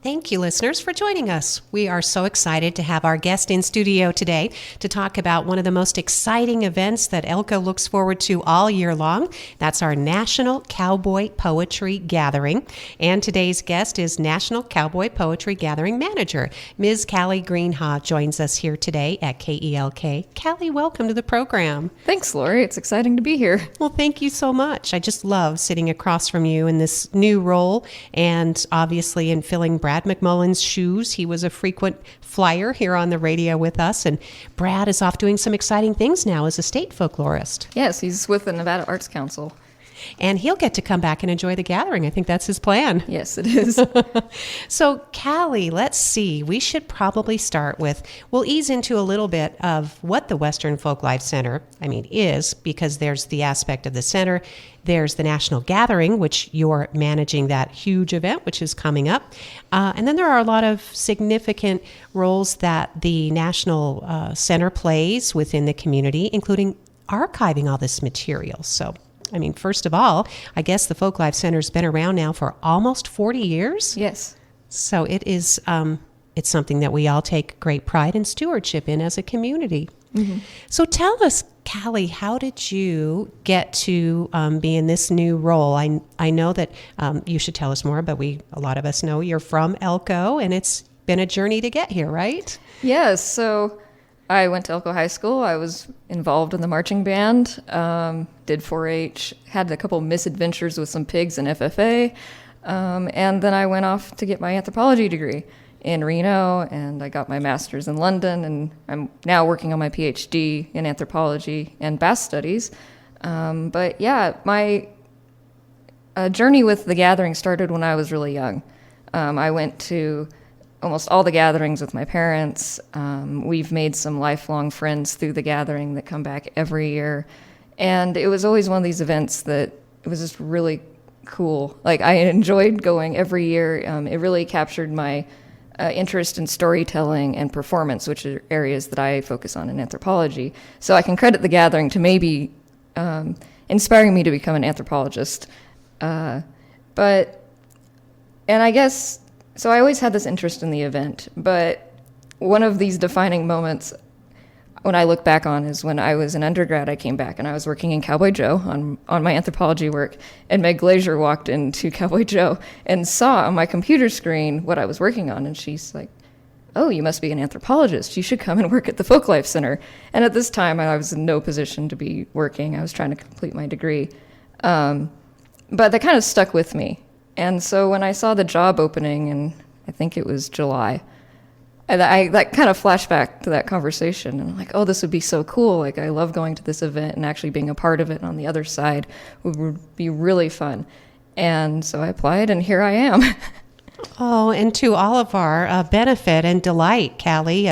Thank you, listeners, for joining us. We are so excited to have our guest in studio today to talk about one of the most exciting events that Elko looks forward to all year long. That's our National Cowboy Poetry Gathering. And today's guest is National Cowboy Poetry Gathering Manager. Ms. Callie Greenhaw joins us here today at KELK. Callie, welcome to the program. Thanks, Lori. It's exciting to be here. Well, thank you so much. I just love sitting across from you in this new role and obviously in filling Brad McMullen's shoes. He was a frequent flyer here on the radio with us, and Brad is off doing some exciting things now as a state folklorist. Yes, he's with the Nevada Arts Council. And he'll get to come back and enjoy the gathering. I think that's his plan. Yes, it is. So, Callie, let's see. We should probably start with, we'll ease into a little bit of what the Western Folklife Center, is, because there's the aspect of the center. There's the National Gathering, which you're managing that huge event, which is coming up. And then there are a lot of significant roles that the National Center plays within the community, including archiving all this material. So, first of all, I guess the Folklife Center's been around now for almost 40 years. Yes. So it is, it's something that we all take great pride and stewardship in as a community. Mm-hmm. So tell us, Callie, how did you get to be in this new role? I know that you should tell us more, but a lot of us know you're from Elko, and it's been a journey to get here, right? Yes. So I went to Elko High School. I was involved in the marching band, did 4-H, had a couple misadventures with some pigs in FFA, and then I went off to get my anthropology degree in Reno, and I got my master's in London, and I'm now working on my PhD in anthropology and Basque studies. But yeah, my journey with the gathering started when I was really young. I went to almost all the gatherings with my parents. We've made some lifelong friends through the gathering that come back every year. And it was always one of these events that it was just really cool. Like, I enjoyed going every year. It really captured my interest in storytelling and performance, which are areas that I focus on in anthropology. So I can credit the gathering to maybe inspiring me to become an anthropologist. And I guess, so I always had this interest in the event, but one of these defining moments when I look back on is when I was an undergrad. I came back and I was working in Cowboy Joe on my anthropology work, and Meg Glazier walked into Cowboy Joe and saw on my computer screen what I was working on, and she's like, "Oh, you must be an anthropologist. You should come and work at the Folklife Center." And at this time, I was in no position to be working. I was trying to complete my degree. But that kind of stuck with me. And so when I saw the job opening, and I think it was July, I that kind of flashed back to that conversation, and I'm like, oh, this would be so cool. Like, I love going to this event, and actually being a part of it on the other side would be really fun. And so I applied, and here I am. Oh, and to all of our benefit and delight, Callie,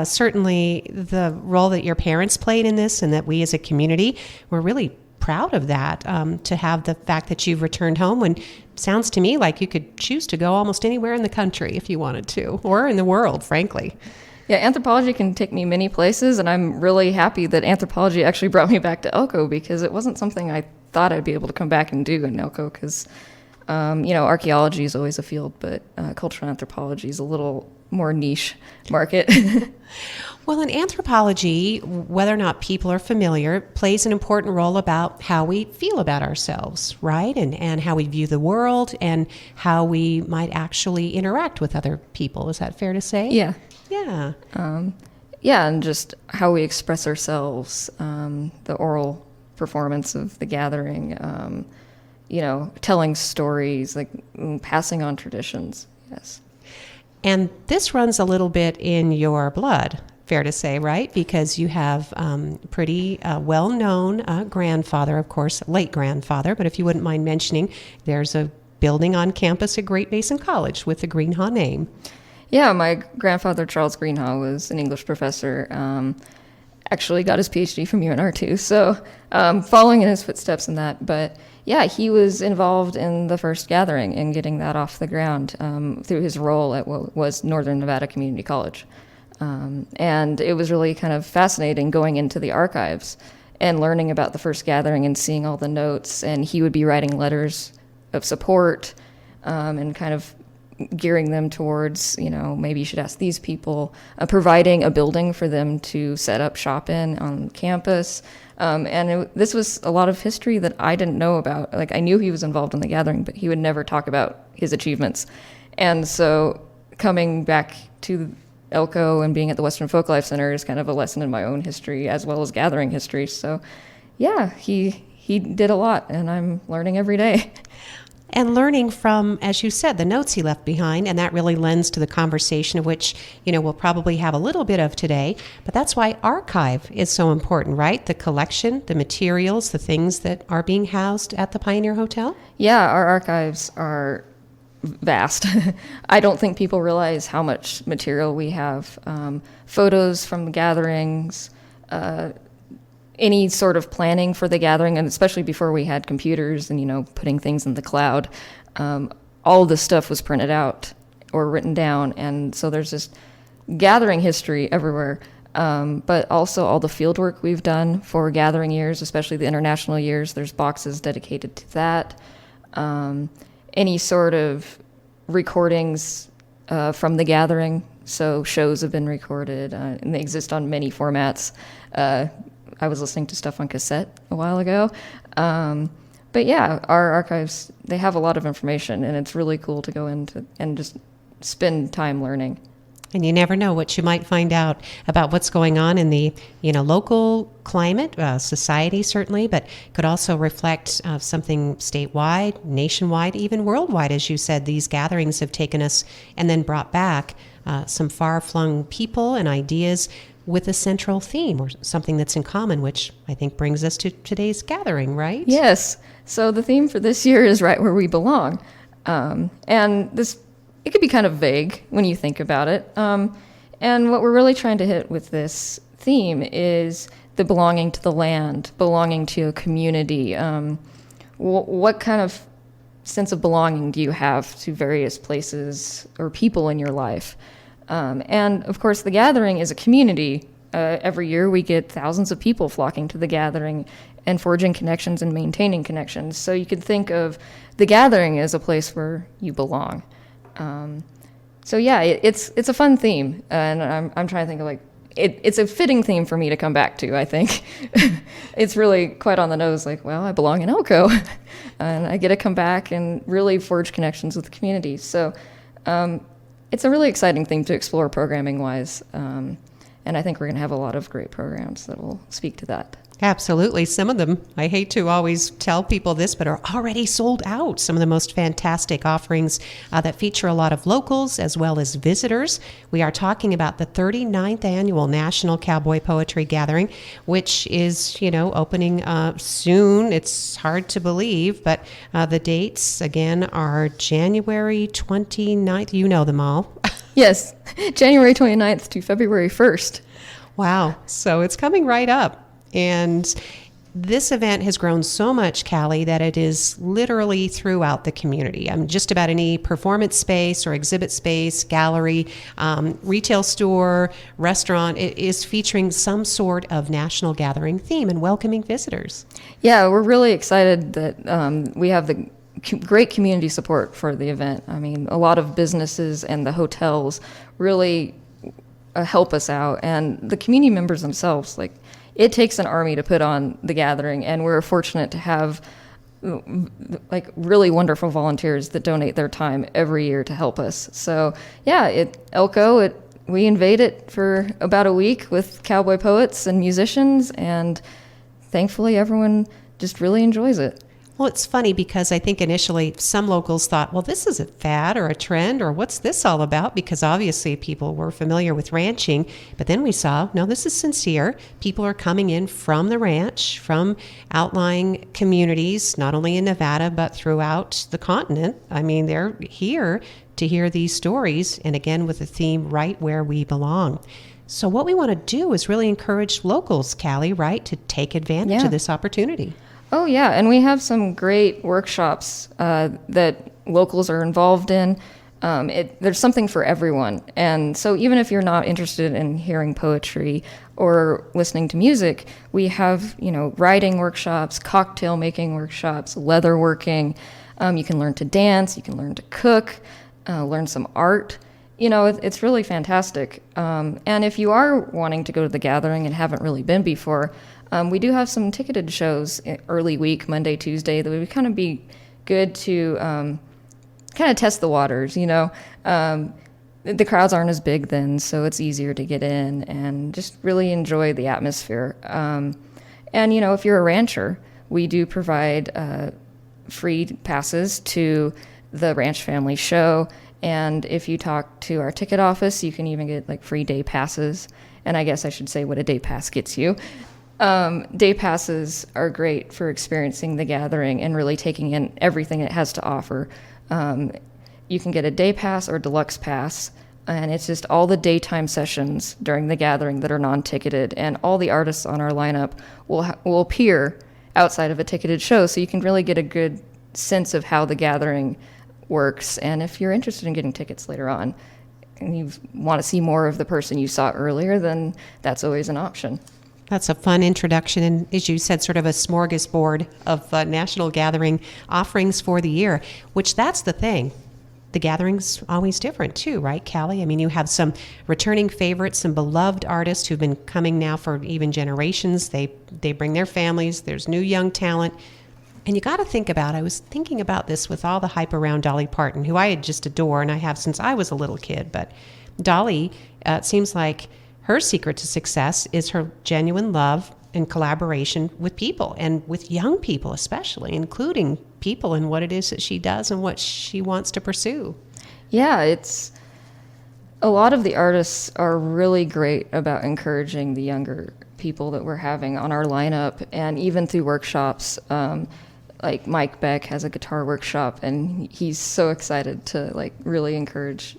certainly the role that your parents played in this, and that we as a community, we're really proud of that, to have the fact that you've returned home when sounds to me like you could choose to go almost anywhere in the country if you wanted to, or in the world, frankly. Yeah, anthropology can take me many places, and I'm really happy that anthropology actually brought me back to Elko, because it wasn't something I thought I'd be able to come back and do in Elko, because, archaeology is always a field, but cultural anthropology is a little more niche market. Well, in anthropology, whether or not people are familiar, plays an important role about how we feel about ourselves, right? And how we view the world, and how we might actually interact with other people. Is that fair to say? Yeah. Yeah. And just how we express ourselves, the oral performance of the gathering, telling stories, like passing on traditions. Yes. And this runs a little bit in your blood, fair to say, right? Because you have pretty well-known grandfather, of course, late grandfather, but if you wouldn't mind mentioning, there's a building on campus at Great Basin College with the Greenhaw name. Yeah, my grandfather, Charles Greenhaw, was an English professor, actually got his PhD from UNR too, so following in his footsteps in that. But yeah, he was involved in the first gathering and getting that off the ground through his role at what was Northern Nevada Community College. And it was really kind of fascinating going into the archives and learning about the first gathering and seeing all the notes. And he would be writing letters of support and kind of gearing them towards, maybe you should ask these people, providing a building for them to set up shop in on campus. This was a lot of history that I didn't know about. Like, I knew he was involved in the gathering, but he would never talk about his achievements. And so coming back to Elko and being at the Western Folklife Center is kind of a lesson in my own history as well as gathering history. So yeah, he did a lot, and I'm learning every day. And learning from, as you said, the notes he left behind, and that really lends to the conversation of which, we'll probably have a little bit of today. But that's why archive is so important, right? The collection, the materials, the things that are being housed at the Pioneer Hotel? Yeah, our archives are vast. I don't think people realize how much material we have. Photos from the gatherings, any sort of planning for the gathering, and especially before we had computers and, putting things in the cloud, all this stuff was printed out or written down. And so there's just gathering history everywhere. But also all the field work we've done for gathering years, especially the international years, there's boxes dedicated to that. Any sort of recordings from the gathering. So shows have been recorded, and they exist on many formats. I was listening to stuff on cassette a while ago. But yeah, our archives, they have a lot of information, and it's really cool to go into and just spend time learning. And you never know what you might find out about what's going on in the, local climate, society certainly, but could also reflect something statewide, nationwide, even worldwide. As you said, these gatherings have taken us and then brought back some far-flung people and ideas with a central theme or something that's in common, which I think brings us to today's gathering, right? Yes. So the theme for this year is Right Where We Belong. And this, it could be kind of vague when you think about it. And what we're really trying to hit with this theme is the belonging to the land, belonging to a community. What kind of sense of belonging do you have to various places or people in your life? And of course, the gathering is a community. Every year we get thousands of people flocking to the gathering and forging connections and maintaining connections. So you could think of the gathering as a place where you belong. So yeah, it's a fun theme, and I'm trying to think of it's a fitting theme for me to come back to, I think. It's really quite on the nose, I belong in Elko, and I get to come back and really forge connections with the community. So it's a really exciting thing to explore programming-wise, and I think we're going to have a lot of great programs that will speak to that. Absolutely. Some of them, I hate to always tell people this, but are already sold out. Some of the most fantastic offerings that feature a lot of locals as well as visitors. We are talking about the 39th Annual National Cowboy Poetry Gathering, which is, opening soon. It's hard to believe, but the dates, again, are January 29th. You know them all. Yes, January 29th to February 1st. Wow. So it's coming right up. And this event has grown so much, Callie, that it is literally throughout the community. Just about any performance space or exhibit space, gallery, retail store, restaurant, it is featuring some sort of national gathering theme and welcoming visitors. Yeah, we're really excited that we have the great community support for the event. I mean, a lot of businesses and the hotels really help us out, and the community members themselves, it takes an army to put on the gathering, and we're fortunate to have really wonderful volunteers that donate their time every year to help us. So yeah, Elko, we invade it for about a week with cowboy poets and musicians, and thankfully everyone just really enjoys it. Well, it's funny because I think initially some locals thought, well, this is a fad or a trend, or what's this all about? Because obviously people were familiar with ranching, but then we saw, no, this is sincere. People are coming in from the ranch, from outlying communities, not only in Nevada, but throughout the continent. I mean, they're here to hear these stories, and again, with the theme, Right Where We Belong. So what we want to do is really encourage locals, Callie, right, to take advantage of this opportunity. Oh, yeah, and we have some great workshops that locals are involved in. There's something for everyone. And so even if you're not interested in hearing poetry or listening to music, we have, writing workshops, cocktail making workshops, leather working. You can learn to dance, you can learn to cook. learn some art. It's really fantastic. And if you are wanting to go to the gathering and haven't really been before, we do have some ticketed shows early week, Monday, Tuesday, that would kind of be good to kind of test the waters. The crowds aren't as big then, so it's easier to get in and just really enjoy the atmosphere. And if you're a rancher, we do provide free passes to the Ranch Family Show. And if you talk to our ticket office, you can even get like free day passes. And I guess I should say what a day pass gets you. Day passes are great for experiencing the gathering and really taking in everything it has to offer. You can get a day pass or deluxe pass, and it's just all the daytime sessions during the gathering that are non-ticketed, and all the artists on our lineup will appear outside of a ticketed show, so you can really get a good sense of how the gathering works. And if you're interested in getting tickets later on and you want to see more of the person you saw earlier, then that's always an option. That's a fun introduction, and as you said, sort of a smorgasbord of national gathering offerings for the year, which that's the thing. The gathering's always different too, right, Callie? I mean, you have some returning favorites, some beloved artists who've been coming now for even generations. They bring their families. There's new young talent. And you got to think about, I was thinking about this with all the hype around Dolly Parton, who I had just adore and I have since I was a little kid. But Dolly, it seems like her secret to success is her genuine love and collaboration with people, and with young people especially, including people in what it is that she does and what she wants to pursue. Yeah, it's a lot of the artists are really great about encouraging the younger people that we're having on our lineup, and even through workshops. Like Mike Beck has a guitar workshop, and he's so excited to like really encourage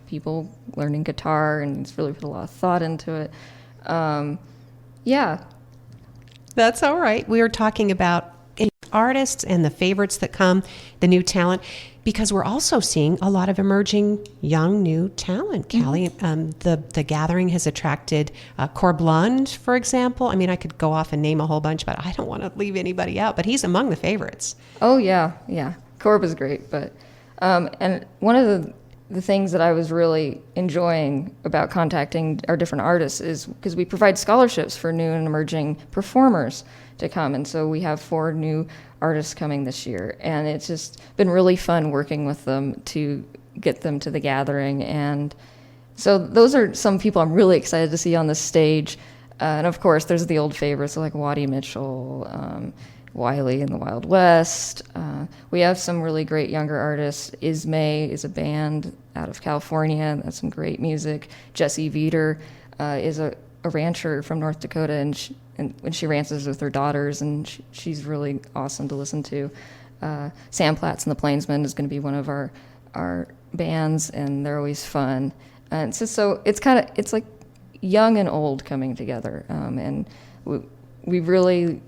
people learning guitar, and he's really put a lot of thought into it. Yeah. That's all right. We were talking about artists and the favorites that come, the new talent, because we're also seeing a lot of emerging young new talent, Callie. The gathering has attracted Cor Blund, for example. I mean, I could go off and name a whole bunch, but I don't want to leave anybody out. But he's among the favorites. Oh, yeah. Corb is great. But and one of the things that I was really enjoying about contacting our different artists is because we provide scholarships for new and emerging performers to come. And so we have 4 new artists coming this year. And it's just been really fun working with them to get them to the gathering. And so those are some people I'm really excited to see on the stage. And of course, there's the old favorites like Waddy Mitchell, Wiley in the Wild West. We have some really great younger artists. Ismay is a band out of California that's some great music. Jessie Veeder is a rancher from North Dakota, and when she ranches with her daughters, and she's really awesome to listen to. Sam Platts and the Plainsmen is going to be one of our bands, and they're always fun. And so it's like young and old coming together, and we really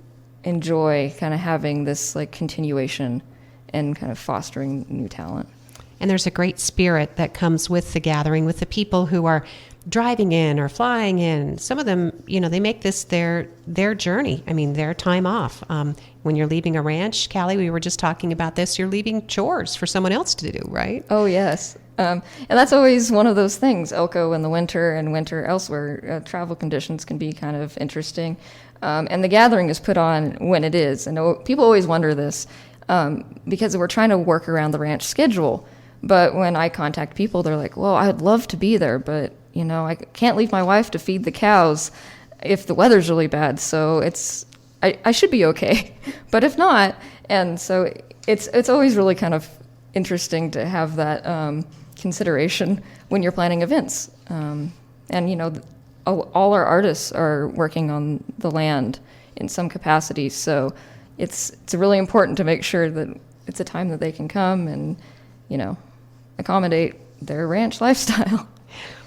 enjoy kind of having this like continuation and kind of fostering new talent. And there's a great spirit that comes with the gathering, with the people who are driving in or flying in. Some of them, they make this their journey. I mean, their time off. When you're leaving a ranch, Callie, we were just talking about this, you're leaving chores for someone else to do, right? Oh, yes. And that's always one of those things. Elko in the winter and winter elsewhere, travel conditions can be kind of interesting. And the gathering is put on when it is. And people always wonder this because we're trying to work around the ranch schedule. But when I contact people, they're like, well, I'd love to be there, but, I can't leave my wife to feed the cows if the weather's really bad. So I should be okay. But if not, and so it's always really kind of interesting to have that consideration when you're planning events. And, all our artists are working on the land in some capacity. So it's really important to make sure that it's a time that they can come and, accommodate their ranch lifestyle.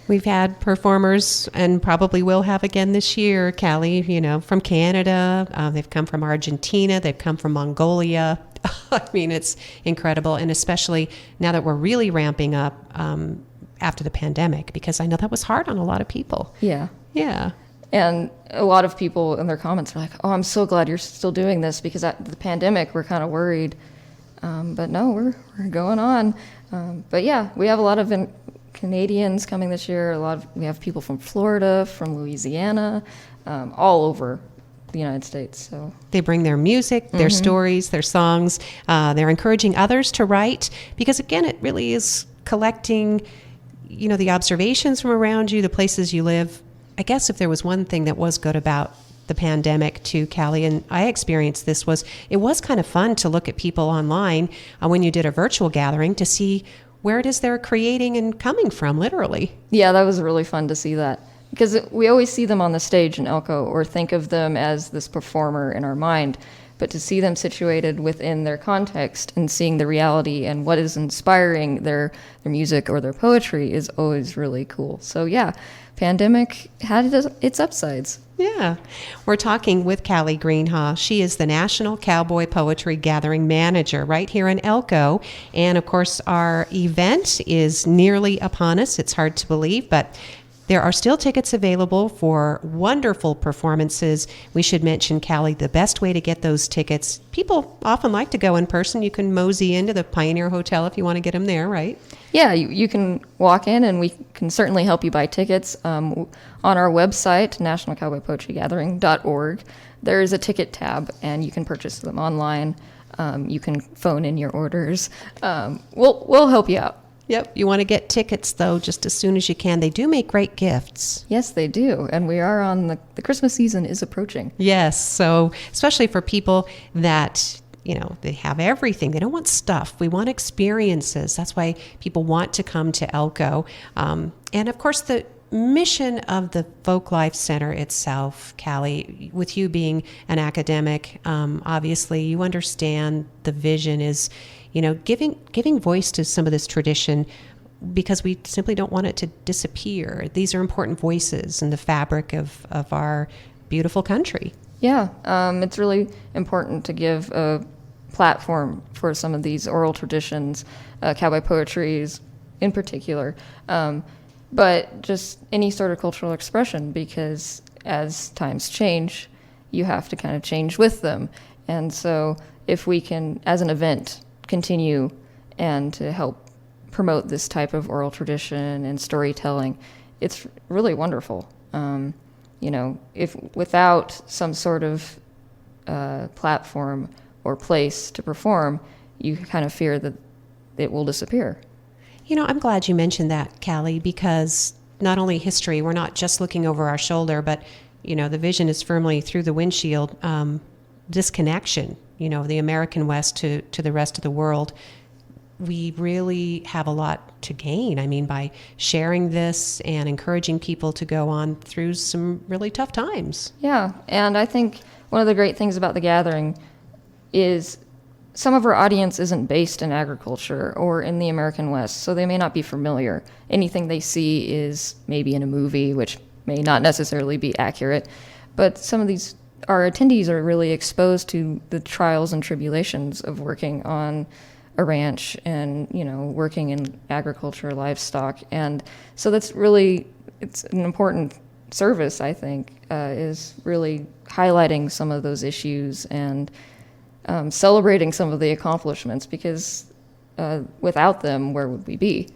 We've had performers, and probably will have again this year, Callie, from Canada. They've come from Argentina. They've come from Mongolia. I mean, it's incredible. And especially now that we're really ramping up after the pandemic, because I know that was hard on a lot of people. Yeah. Yeah. And a lot of people in their comments are like, oh, I'm so glad you're still doing this, because at the pandemic, we're kind of worried But no, we're going on. But yeah, we have a lot of Canadians coming this year. We have people from Florida, from Louisiana, all over the United States. So they bring their music, their stories, their songs. They're encouraging others to write because, again, it really is collecting, the observations from around you, the places you live. I guess if there was one thing that was good about the pandemic too, Callie, and I experienced this, it was kind of fun to look at people online when you did a virtual gathering to see where it is they're creating and coming from, literally. Yeah, that was really fun to see that. Because we always see them on the stage in Elko or think of them as this performer in our mind. But to see them situated within their context and seeing the reality and what is inspiring their music or their poetry is always really cool. So yeah, pandemic had its upsides. Yeah. We're talking with Callie Greenhaw. She is the National Cowboy Poetry Gathering Manager right here in Elko. And of course, our event is nearly upon us. It's hard to believe, but there are still tickets available for wonderful performances. We should mention, Callie, the best way to get those tickets. People often like to go in person. You can mosey into the Pioneer Hotel if you want to get them there, right? Yeah, you can walk in and we can certainly help you buy tickets. On our website, nationalcowboypoetrygathering.org, there is a ticket tab and you can purchase them online. You can phone in your orders. We'll help you out. Yep. You want to get tickets, though, just as soon as you can. They do make great gifts. Yes, they do. And we are on the Christmas season is approaching. Yes. So especially for people that, they have everything. They don't want stuff. We want experiences. That's why people want to come to Elko. And, of course, the mission of the Folk Life Center itself, Callie, with you being an academic, obviously you understand the vision is, giving voice to some of this tradition because we simply don't want it to disappear. These are important voices in the fabric of our beautiful country. Yeah, it's really important to give a platform for some of these oral traditions, cowboy poetries in particular, but just any sort of cultural expression because as times change, you have to kind of change with them. And so if we can, as an event, continue and to help promote this type of oral tradition and storytelling, it's really wonderful. If without some sort of platform or place to perform, you kind of fear that it will disappear. I'm glad you mentioned that, Callie, because not only history, we're not just looking over our shoulder, but, the vision is firmly through the windshield. This connection, the American West to the rest of the world, we really have a lot to gain. By sharing this and encouraging people to go on through some really tough times. Yeah, and I think one of the great things about the gathering is some of our audience isn't based in agriculture or in the American West, so they may not be familiar. Anything they see is maybe in a movie, which may not necessarily be accurate, but some of our attendees are really exposed to the trials and tribulations of working on a ranch and, working in agriculture, livestock. And so it's an important service, I think, is really highlighting some of those issues and celebrating some of the accomplishments because without them, where would we be?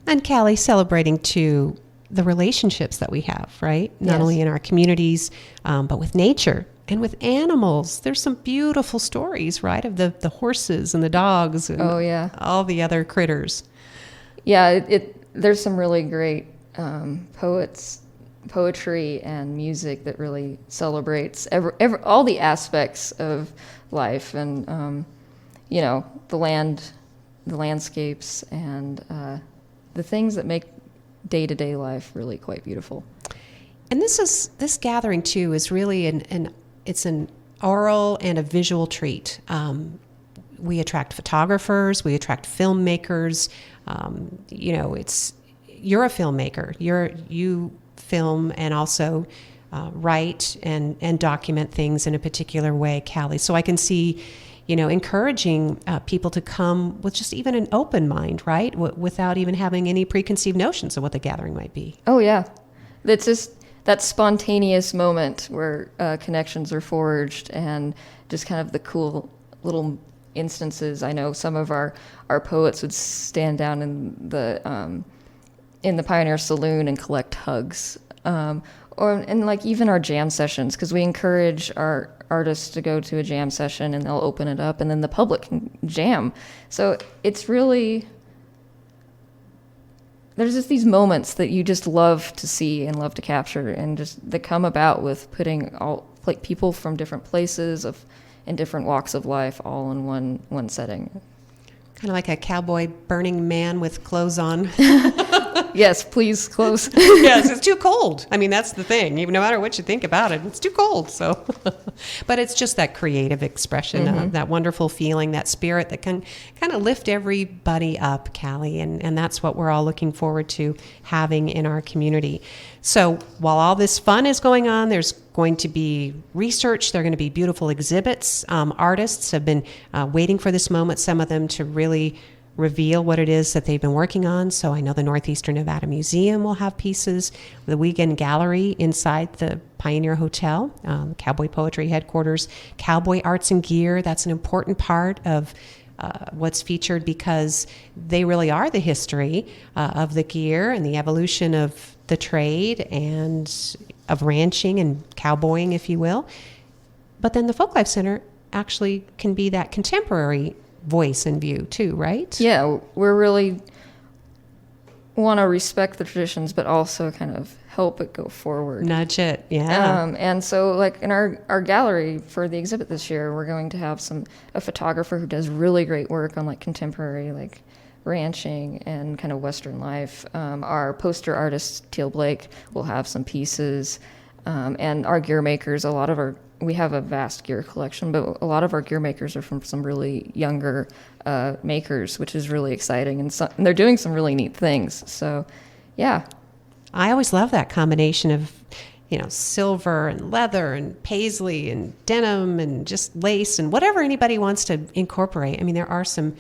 And Callie, celebrating too the relationships that we have, right? Not only in our communities, but with nature and with animals. There's some beautiful stories, right, of the horses and the dogs and all the other critters. Yeah, there's some really great poetry and music that really celebrates all the aspects of life and, the landscapes and the things that make day-to-day life really quite beautiful. And this gathering too is really it's an oral and a visual treat. We attract photographers, we attract filmmakers. You're a filmmaker. You film and also write and document things in a particular way, Callie. So I can see, encouraging people to come with just even an open mind, right? Without even having any preconceived notions of what the gathering might be. Oh, yeah. It's just that spontaneous moment where connections are forged and just kind of the cool little instances. I know some of our poets would stand down in the Pioneer Saloon and collect hugs. And like even our jam sessions, because we encourage our artists to go to a jam session and they'll open it up and then the public can jam. So it's really, there's just these moments that you just love to see and love to capture, and just that come about with putting all like people from different places in different walks of life all in one setting. Kind of like a cowboy burning man with clothes on. Yes, please close. Yes, it's too cold. I mean, that's the thing. Even no matter what you think about it, it's too cold. So, but it's just that creative expression, that wonderful feeling, that spirit that can kind of lift everybody up, Callie, and that's what we're all looking forward to having in our community. So while all this fun is going on, there's going to be research. There are going to be beautiful exhibits. Artists have been waiting for this moment, some of them to really reveal what it is that they've been working on. So I know the Northeastern Nevada Museum will have pieces. The Weigand Gallery inside the Pioneer Hotel, Cowboy Poetry Headquarters, Cowboy Arts and Gear. That's an important part of what's featured, because they really are the history of the gear and the evolution of the trade and of ranching and cowboying, if you will. But then the Folklife Center actually can be that contemporary voice and view too, right? Yeah, we're really want to respect the traditions, but also kind of help it go forward. Nudge it, yeah. And so, like in our gallery for the exhibit this year, we're going to have a photographer who does really great work on like contemporary, like ranching and kind of Western life. Our poster artist Teal Blake will have some pieces, and our gear makers. We have a vast gear collection, but a lot of our gear makers are from some really younger makers, which is really exciting, and they're doing some really neat things. So, yeah. I always love that combination of, silver and leather and paisley and denim and just lace and whatever anybody wants to incorporate. I mean, there are some,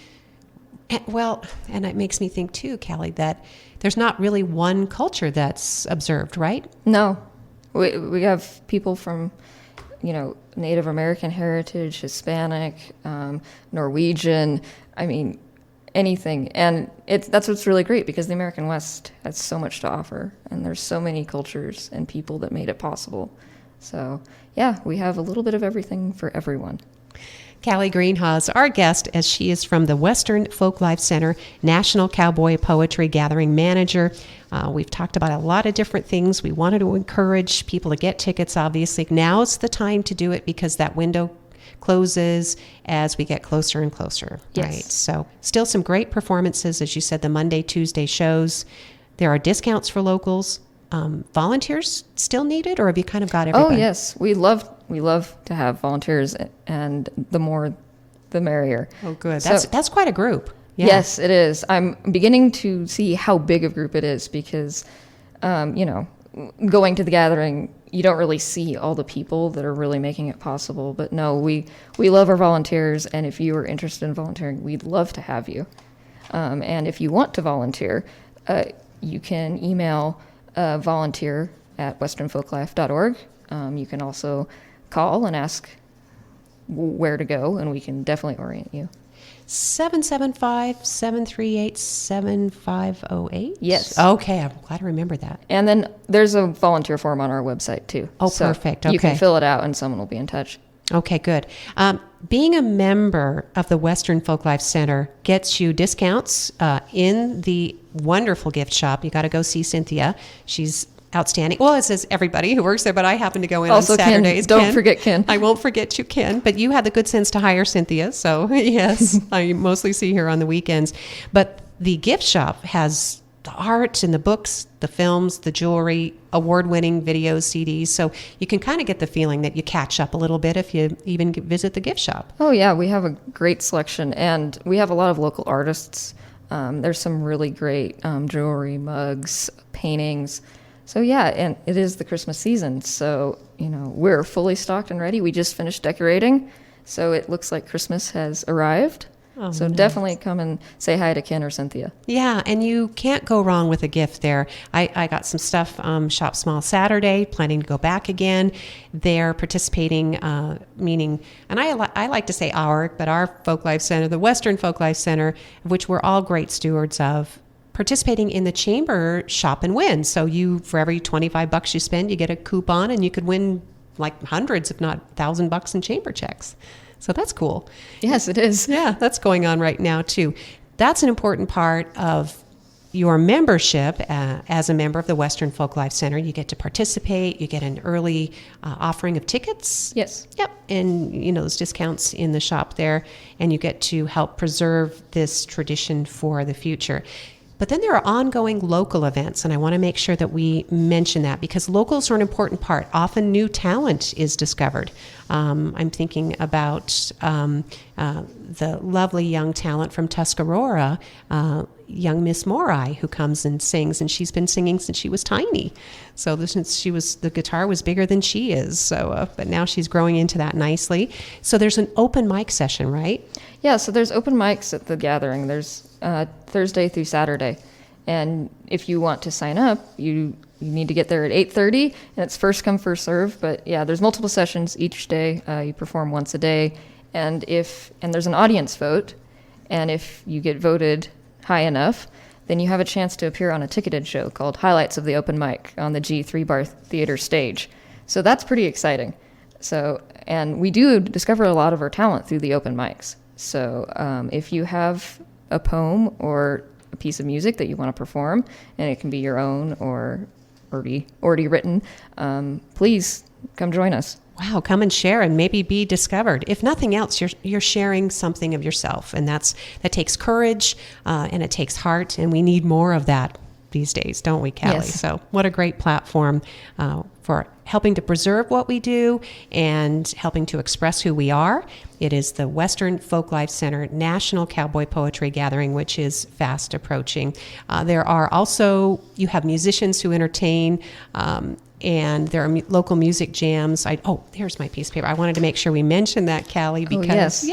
and it makes me think too, Callie, that there's not really one culture that's observed, right? No. We have people from Native American heritage, Hispanic, Norwegian, anything. And that's what's really great, because the American West has so much to offer, and there's so many cultures and people that made it possible. So, yeah, we have a little bit of everything for everyone. Callie Greenhaw is our guest, as she is from the Western Folklife Center, National Cowboy Poetry Gathering Manager. We've talked about a lot of different things. We wanted to encourage people to get tickets, obviously. Now's the time to do it, because that window closes as we get closer and closer. Yes. Right? So still some great performances, as you said, the Monday, Tuesday shows. There are discounts for locals. Volunteers still needed, or have you kind of got everybody? Oh, yes. We love to have volunteers, and the more, the merrier. Oh, good. That's quite a group. Yeah. Yes, it is. I'm beginning to see how big a group it is, because, going to the gathering, you don't really see all the people that are really making it possible. But no, we love our volunteers, and if you are interested in volunteering, we'd love to have you. And if you want to volunteer, you can email volunteer@westernfolklife.org. You can also call and ask where to go, and we can definitely orient you. 775-738-7508? Yes. Okay, I'm glad I remembered that. And then there's a volunteer form on our website, too. Oh, so perfect. Okay. You can fill it out, and someone will be in touch. Okay, good. Being a member of the Western Folklife Center gets you discounts in the wonderful gift shop. You got to go see Cynthia. She's outstanding. Well, it says everybody who works there, but I happen to go in also on Saturdays. Ken. Don't forget Ken. I won't forget you, Ken. But you had the good sense to hire Cynthia, so yes, I mostly see her on the weekends. But the gift shop has the art and the books, the films, the jewelry, award-winning videos, CDs. So you can kind of get the feeling that you catch up a little bit if you even visit the gift shop. Oh, yeah. We have a great selection, and we have a lot of local artists. There's some really great jewelry, mugs, paintings. So, yeah, and it is the Christmas season. So, we're fully stocked and ready. We just finished decorating, so it looks like Christmas has arrived. So definitely come and say hi to Ken or Cynthia. Yeah, and you can't go wrong with a gift there. I got some stuff, Shop Small Saturday, planning to go back again. They're participating, meaning, and I like to say but our Folk Life Center, the Western Folk Life Center, of which we're all great stewards of, participating in the chamber shop and win. So for every $25 you spend, you get a coupon, and you could win like hundreds, if not $1,000 in chamber checks. So that's cool. Yes, it is. Yeah, that's going on right now too. That's an important part of your membership. As a member of the Western Folk Life Center, you get to participate. You get an early offering of tickets. Yes. Yep. And, those discounts in the shop there. And you get to help preserve this tradition for the future. But then there are ongoing local events, and I want to make sure that we mention that because locals are an important part. Often new talent is discovered. I'm thinking about the lovely young talent from Tuscarora, young Miss Morai, who comes and sings, and she's been singing since she was tiny. So the guitar was bigger than she is. So, but now she's growing into that nicely. So there's an open mic session, right? Yeah. So there's open mics at the gathering. There's Thursday through Saturday, and if you want to sign up, you need to get there at 8:30, and it's first come first serve. But yeah, there's multiple sessions each day. You perform once a day, and there's an audience vote, and if you get voted high enough, then you have a chance to appear on a ticketed show called Highlights of the Open Mic on the G3 Bar Theater stage. So that's pretty exciting. So, and we do discover a lot of our talent through the open mics. So if you have a poem or a piece of music that you want to perform, and it can be your own or already written, please come join us. Wow, come and share and maybe be discovered. If nothing else, you're sharing something of yourself, and that takes courage and it takes heart, and we need more of that these days, don't we, Callie? Yes. So what a great platform for helping to preserve what we do and helping to express who we are. It is the Western Folk Life Center National Cowboy Poetry Gathering, which is fast approaching. There are also, you have musicians who entertain, and there are local music jams. Here's my piece of paper. I wanted to make sure we mentioned that, Callie, because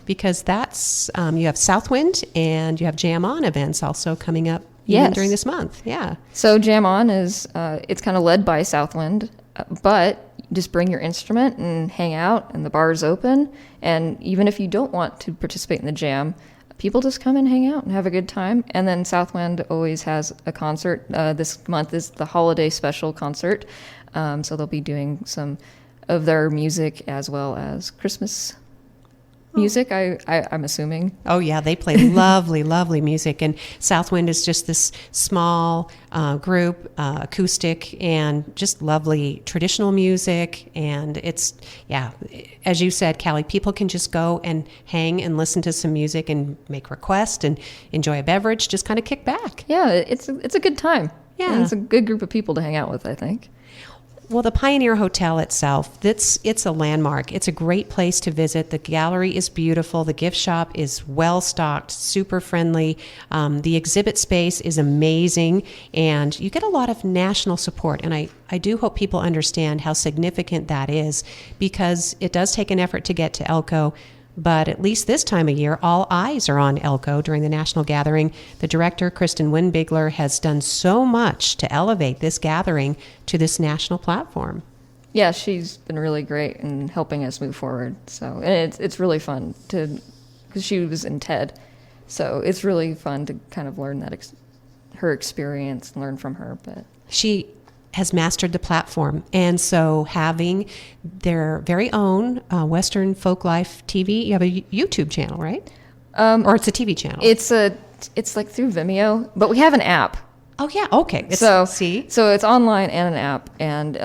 because that's you have Southwind and you have Jam On events also coming up even during this month. Yeah. So Jam On is it's kind of led by Southwind, but just bring your instrument and hang out, and the bar is open. And even if you don't want to participate in the jam, people just come and hang out and have a good time. And then Southwind always has a concert. This month is the holiday special concert. So they'll be doing some of their music as well as Christmas music, I'm assuming. Oh, yeah. They play lovely, lovely music. And Southwind is just this small group, acoustic, and just lovely traditional music. And it's, as you said, Callie, people can just go and hang and listen to some music and make requests and enjoy a beverage, just kind of kick back. Yeah, it's a good time. Yeah. And it's a good group of people to hang out with, I think. Well, the Pioneer Hotel itself, it's a landmark. It's a great place to visit. The gallery is beautiful. The gift shop is well stocked, super friendly. The exhibit space is amazing, and you get a lot of national support. And I do hope people understand how significant that is, because it does take an effort to get to Elko. But at least this time of year, all eyes are on Elko during the national gathering. The director, Kristen Winbigler, has done so much to elevate this gathering to this national platform. Yeah, she's been really great in helping us move forward. So, and it's really fun because she was in TED. So it's really fun to kind of learn her experience, learn from her. But she has mastered the platform. And so having their very own Western Folk Life TV, you have a YouTube channel, right? Or it's a TV channel? It's like through Vimeo, but we have an app. Oh, yeah. Okay. So it's online and an app. And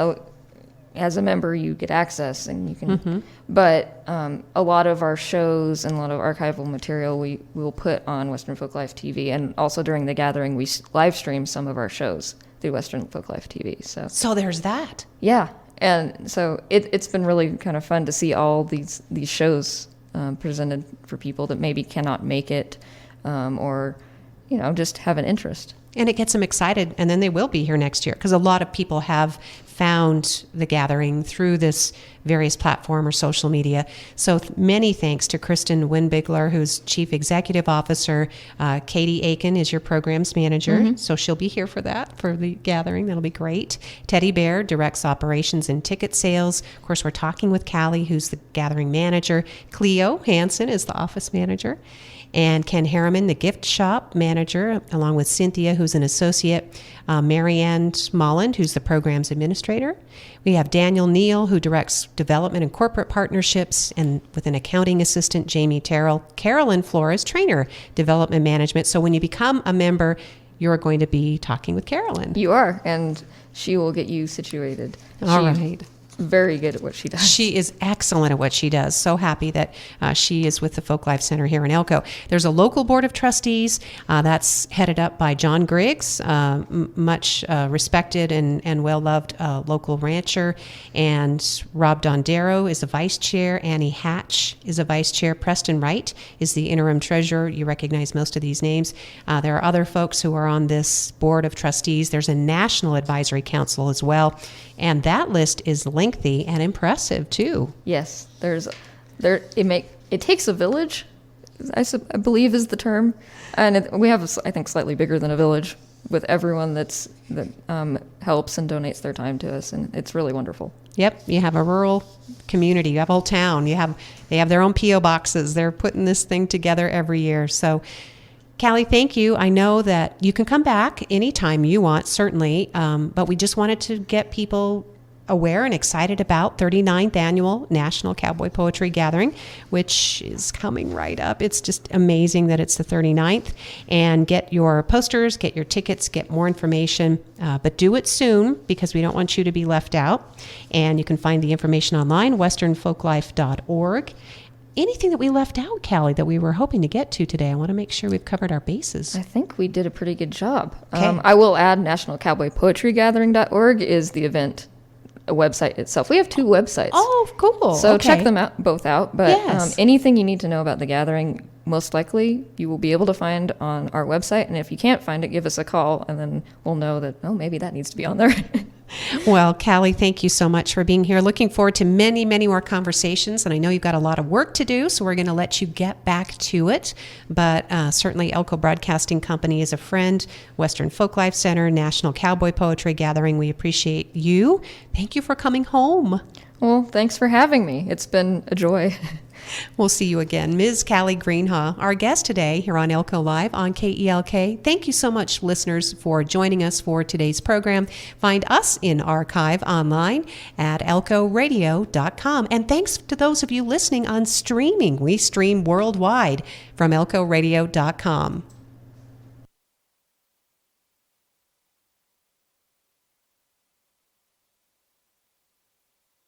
as a member, you get access, and you can. Mm-hmm. But a lot of our shows and a lot of archival material we will put on Western Folk Life TV. And also during the gathering, we live stream some of our shows through Western Folk Life TV. So there's that. Yeah, and so it's been really kind of fun to see all these shows presented for people that maybe cannot make it, or just have an interest. And it gets them excited, and then they will be here next year, because a lot of people have found the gathering through this various platform or social media. So many thanks to Kristen Winbigler, who's Chief Executive Officer. Katie Aiken is your programs manager, so she'll be here for the gathering. That'll be great. Teddy Bear directs operations and ticket sales. Of course, we're talking with Callie, who's the gathering manager. Cleo Hansen is the office manager. And Ken Harriman, the gift shop manager, along with Cynthia, who's an associate, Marianne Molland, who's the programs administrator. We have Daniel Neal, who directs development and corporate partnerships, and with an accounting assistant, Jamie Terrell. Carolyn Flores, trainer, development management. So when you become a member, you're going to be talking with Carolyn. You are, and she will get you situated. All right. Very good at what she does. She is excellent at what she does. So happy that she is with the Folk Life Center here in Elko. There's a local board of trustees that's headed up by John Griggs, much respected and well-loved local rancher. And Rob Dondero is the vice chair. Annie Hatch is a vice chair. Preston Wright is the interim treasurer. You recognize most of these names. There are other folks who are on this board of trustees. There's a national advisory council as well. And that list is lengthy and impressive too. Yes, it takes a village, I believe is the term, and we have I think slightly bigger than a village with everyone that helps and donates their time to us, and it's really wonderful. Yep, you have a rural community, you have a whole town, they have their own P.O. boxes. They're putting this thing together every year. So Callie, thank you. I know that you can come back anytime you want, certainly, but we just wanted to get people aware and excited about 39th Annual National Cowboy Poetry Gathering, which is coming right up. It's just amazing that it's the 39th. And get your posters, get your tickets, get more information, but do it soon because we don't want you to be left out. And you can find the information online, westernfolklife.org. Anything that we left out, Callie, that we were hoping to get to today? I want to make sure we've covered our bases. I think we did a pretty good job. Okay. I will add nationalcowboypoetrygathering.org is the event website itself. We have 2 websites. Oh, cool. So okay. check them out, both out. But Yes. anything you need to know about the gathering, most likely you will be able to find on our website. And if you can't find it, give us a call, and then we'll know that, maybe that needs to be on there. Well, Callie, thank you so much for being here. Looking forward to many, many more conversations. And I know you've got a lot of work to do, so we're going to let you get back to it. But certainly Elko Broadcasting Company is a friend, Western Folk Life Center, National Cowboy Poetry Gathering. We appreciate you. Thank you for coming home. Well, thanks for having me. It's been a joy. We'll see you again. Ms. Callie Greenhaw, our guest today here on Elko Live on KELK. Thank you so much, listeners, for joining us for today's program. Find us in archive online at elkoradio.com. And thanks to those of you listening on streaming. We stream worldwide from elkoradio.com.